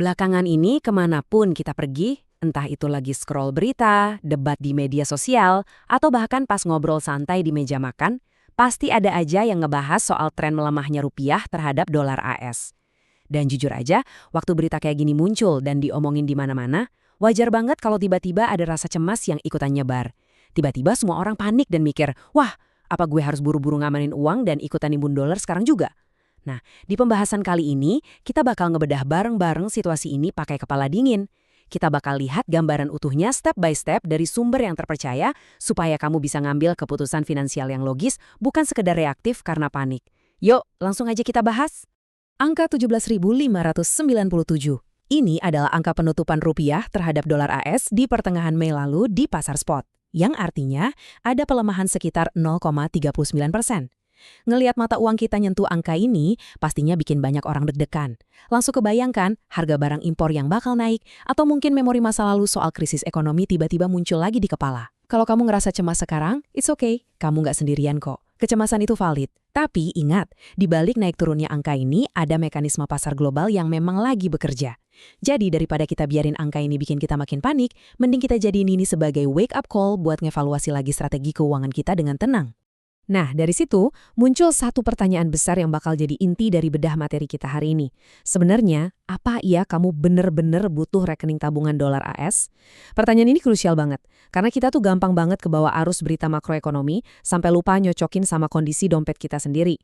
Belakangan ini kemanapun kita pergi, entah itu lagi scroll berita, debat di media sosial, atau bahkan pas ngobrol santai di meja makan, pasti ada aja yang ngebahas soal tren melemahnya rupiah terhadap dolar AS. Dan jujur aja, waktu berita kayak gini muncul dan diomongin di mana-mana, wajar banget kalau tiba-tiba ada rasa cemas yang ikutan nyebar. Tiba-tiba semua orang panik dan mikir, wah, apa gue harus buru-buru ngamanin uang dan ikutan nimbun dolar sekarang juga? Nah, di pembahasan kali ini, kita bakal ngebedah bareng-bareng situasi ini pakai kepala dingin. Kita bakal lihat gambaran utuhnya step by step dari sumber yang terpercaya supaya kamu bisa ngambil keputusan finansial yang logis, bukan sekedar reaktif karena panik. Yuk, langsung aja kita bahas. Angka 17.597. Ini adalah angka penutupan rupiah terhadap dolar AS di pertengahan Mei lalu di pasar spot, yang artinya ada pelemahan sekitar 0,39%. Ngelihat mata uang kita nyentuh angka ini, pastinya bikin banyak orang deg-degan. Langsung kebayangkan harga barang impor yang bakal naik, atau mungkin memori masa lalu soal krisis ekonomi tiba-tiba muncul lagi di kepala. Kalau kamu ngerasa cemas sekarang, it's okay, kamu nggak sendirian kok. Kecemasan itu valid. Tapi ingat, di balik naik turunnya angka ini, ada mekanisme pasar global yang memang lagi bekerja. Jadi daripada kita biarin angka ini bikin kita makin panik, mending kita jadiin ini sebagai wake up call buat ngevaluasi lagi strategi keuangan kita dengan tenang. Nah, dari situ muncul satu pertanyaan besar yang bakal jadi inti dari bedah materi kita hari ini. Sebenarnya, apa iya kamu bener-bener butuh rekening tabungan dolar AS? Pertanyaan ini krusial banget, karena kita tuh gampang banget kebawa arus berita makroekonomi sampai lupa nyocokin sama kondisi dompet kita sendiri.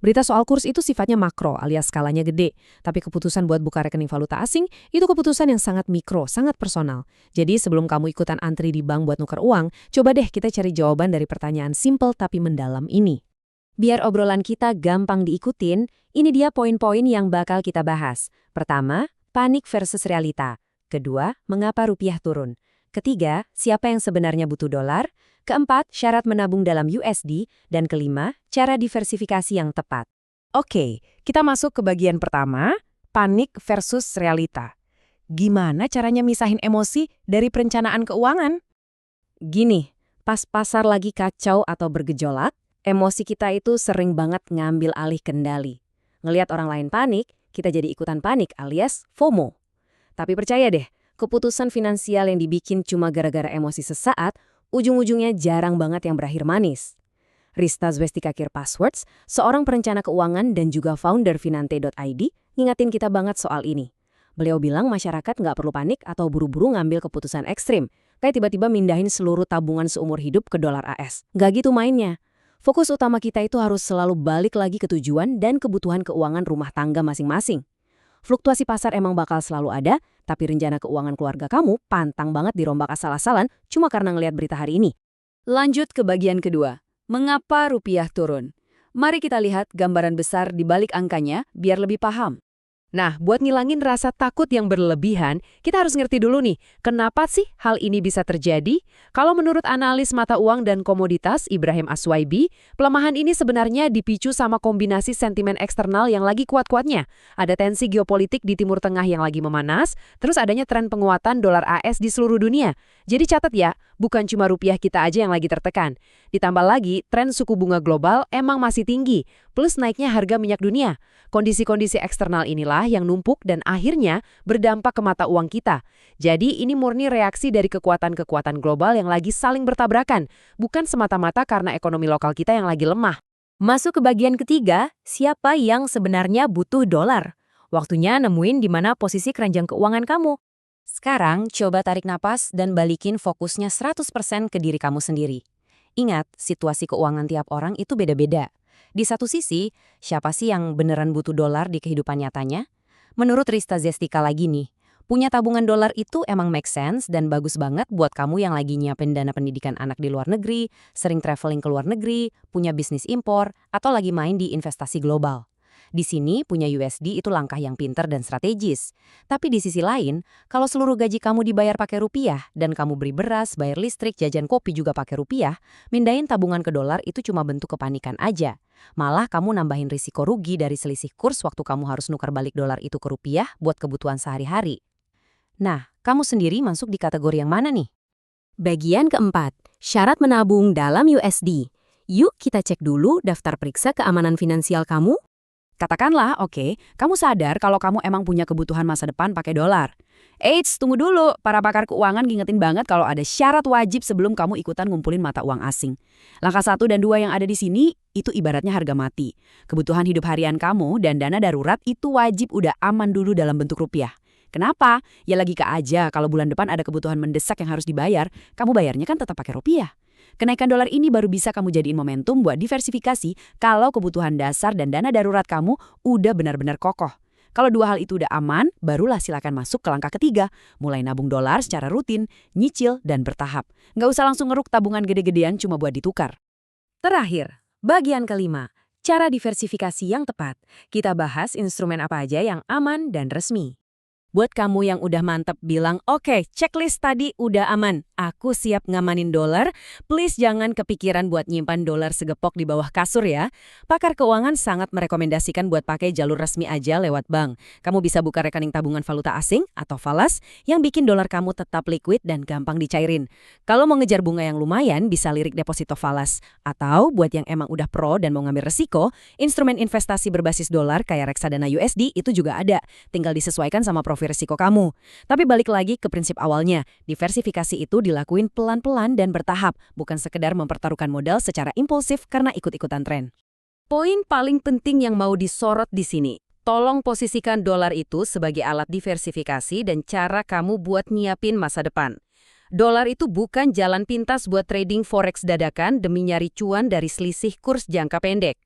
Berita soal kurs itu sifatnya makro alias skalanya gede, tapi keputusan buat buka rekening valuta asing itu keputusan yang sangat mikro, sangat personal. Jadi sebelum kamu ikutan antri di bank buat nuker uang, coba deh kita cari jawaban dari pertanyaan simple tapi mendalam ini. Biar obrolan kita gampang diikutin, ini dia poin-poin yang bakal kita bahas. Pertama, panik versus realita. Kedua, mengapa rupiah turun. Ketiga, siapa yang sebenarnya butuh dolar. Keempat, syarat menabung dalam USD. Dan kelima, cara diversifikasi yang tepat. Oke, kita masuk ke bagian pertama, panik versus realita. Gimana caranya misahin emosi dari perencanaan keuangan? Gini, pas pasar lagi kacau atau bergejolak, emosi kita itu sering banget ngambil alih kendali. Ngelihat orang lain panik, kita jadi ikutan panik alias FOMO. Tapi percaya deh, keputusan finansial yang dibikin cuma gara-gara emosi sesaat, ujung-ujungnya jarang banget yang berakhir manis. Rista Zwestikakir Passwords, seorang perencana keuangan dan juga founder Finante.id, ngingatin kita banget soal ini. Beliau bilang masyarakat nggak perlu panik atau buru-buru ngambil keputusan ekstrim, kayak tiba-tiba mindahin seluruh tabungan seumur hidup ke dolar AS. Nggak gitu mainnya. Fokus utama kita itu harus selalu balik lagi ke tujuan dan kebutuhan keuangan rumah tangga masing-masing. Fluktuasi pasar emang bakal selalu ada, tapi rencana keuangan keluarga kamu pantang banget dirombak asal-asalan cuma karena ngelihat berita hari ini. Lanjut ke bagian kedua. Mengapa rupiah turun? Mari kita lihat gambaran besar di balik angkanya biar lebih paham. Nah, buat ngilangin rasa takut yang berlebihan, kita harus ngerti dulu nih, kenapa sih hal ini bisa terjadi? Kalau menurut analis mata uang dan komoditas Ibrahim Aswaibi, pelemahan ini sebenarnya dipicu sama kombinasi sentimen eksternal yang lagi kuat-kuatnya. Ada tensi geopolitik di Timur Tengah yang lagi memanas, terus adanya tren penguatan dolar AS di seluruh dunia. Jadi catat ya, bukan cuma rupiah kita aja yang lagi tertekan. Ditambah lagi, tren suku bunga global emang masih tinggi, plus naiknya harga minyak dunia. Kondisi-kondisi eksternal inilah yang numpuk dan akhirnya berdampak ke mata uang kita. Jadi ini murni reaksi dari kekuatan-kekuatan global yang lagi saling bertabrakan, bukan semata-mata karena ekonomi lokal kita yang lagi lemah. Masuk ke bagian ketiga, siapa yang sebenarnya butuh dolar? Waktunya nemuin di mana posisi keranjang keuangan kamu. Sekarang coba tarik napas dan balikin fokusnya 100% ke diri kamu sendiri. Ingat, situasi keuangan tiap orang itu beda-beda. Di satu sisi, siapa sih yang beneran butuh dolar di kehidupan nyatanya? Menurut Rista Zestika lagi nih, punya tabungan dolar itu emang make sense dan bagus banget buat kamu yang lagi nyiapin dana pendidikan anak di luar negeri, sering traveling ke luar negeri, punya bisnis impor, atau lagi main di investasi global. Di sini punya USD itu langkah yang pintar dan strategis. Tapi di sisi lain, kalau seluruh gaji kamu dibayar pakai rupiah dan kamu beli beras, bayar listrik, jajan kopi juga pakai rupiah, mindahin tabungan ke dolar itu cuma bentuk kepanikan aja. Malah kamu nambahin risiko rugi dari selisih kurs waktu kamu harus nukar balik dolar itu ke rupiah buat kebutuhan sehari-hari. Nah, kamu sendiri masuk di kategori yang mana nih? Bagian keempat, syarat menabung dalam USD. Yuk kita cek dulu daftar periksa keamanan finansial kamu. Katakanlah, oke, kamu sadar kalau kamu emang punya kebutuhan masa depan pakai dolar. Eits, tunggu dulu. Para pakar keuangan ngingetin banget kalau ada syarat wajib sebelum kamu ikutan ngumpulin mata uang asing. Langkah 1 dan 2 yang ada di sini, itu ibaratnya harga mati. Kebutuhan hidup harian kamu dan dana darurat itu wajib udah aman dulu dalam bentuk rupiah. Kenapa? Ya logika aja, kalau bulan depan ada kebutuhan mendesak yang harus dibayar, kamu bayarnya kan tetap pakai rupiah. Kenaikan dolar ini baru bisa kamu jadiin momentum buat diversifikasi kalau kebutuhan dasar dan dana darurat kamu udah benar-benar kokoh. Kalau 2 hal itu udah aman, barulah silakan masuk ke langkah ketiga. Mulai nabung dolar secara rutin, nyicil, dan bertahap. Nggak usah langsung ngeruk tabungan gede-gedean cuma buat ditukar. Terakhir, bagian kelima, cara diversifikasi yang tepat. Kita bahas instrumen apa aja yang aman dan resmi. Buat kamu yang udah mantep bilang, oke, checklist tadi udah aman, aku siap ngamanin dolar, please jangan kepikiran buat nyimpan dolar segepok di bawah kasur ya. Pakar keuangan sangat merekomendasikan buat pakai jalur resmi aja lewat bank. Kamu bisa buka rekening tabungan valuta asing atau falas yang bikin dolar kamu tetap liquid dan gampang dicairin. Kalau mau ngejar bunga yang lumayan, bisa lirik deposito falas. Atau buat yang emang udah pro dan mau ngambil resiko, instrumen investasi berbasis dolar kayak reksadana USD itu juga ada. Tinggal disesuaikan sama profil risiko kamu. Tapi balik lagi ke prinsip awalnya, diversifikasi itu dilakuin pelan-pelan dan bertahap, bukan sekedar mempertaruhkan modal secara impulsif karena ikut-ikutan tren. Poin paling penting yang mau disorot di sini, tolong posisikan dolar itu sebagai alat diversifikasi dan cara kamu buat nyiapin masa depan. Dolar itu bukan jalan pintas buat trading forex dadakan demi nyari cuan dari selisih kurs jangka pendek.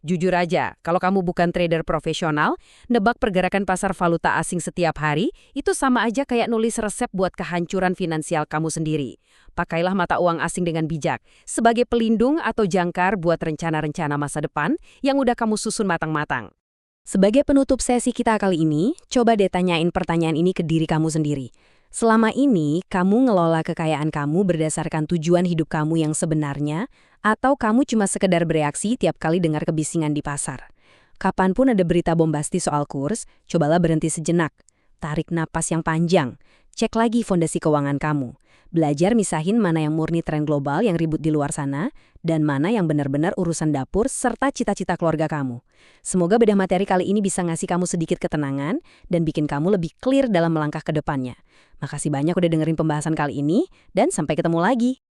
Jujur aja, kalau kamu bukan trader profesional, nebak pergerakan pasar valuta asing setiap hari, itu sama aja kayak nulis resep buat kehancuran finansial kamu sendiri. Pakailah mata uang asing dengan bijak, sebagai pelindung atau jangkar buat rencana-rencana masa depan yang udah kamu susun matang-matang. Sebagai penutup sesi kita kali ini, coba deh tanyain pertanyaan ini ke diri kamu sendiri. Selama ini, kamu ngelola kekayaan kamu berdasarkan tujuan hidup kamu yang sebenarnya, atau kamu cuma sekedar bereaksi tiap kali dengar kebisingan di pasar? Kapanpun ada berita bombastis soal kurs, cobalah berhenti sejenak. Tarik napas yang panjang. Cek lagi fondasi keuangan kamu. Belajar misahin mana yang murni tren global yang ribut di luar sana, dan mana yang benar-benar urusan dapur serta cita-cita keluarga kamu. Semoga bedah materi kali ini bisa ngasih kamu sedikit ketenangan dan bikin kamu lebih clear dalam melangkah ke depannya. Makasih banyak udah dengerin pembahasan kali ini, dan sampai ketemu lagi.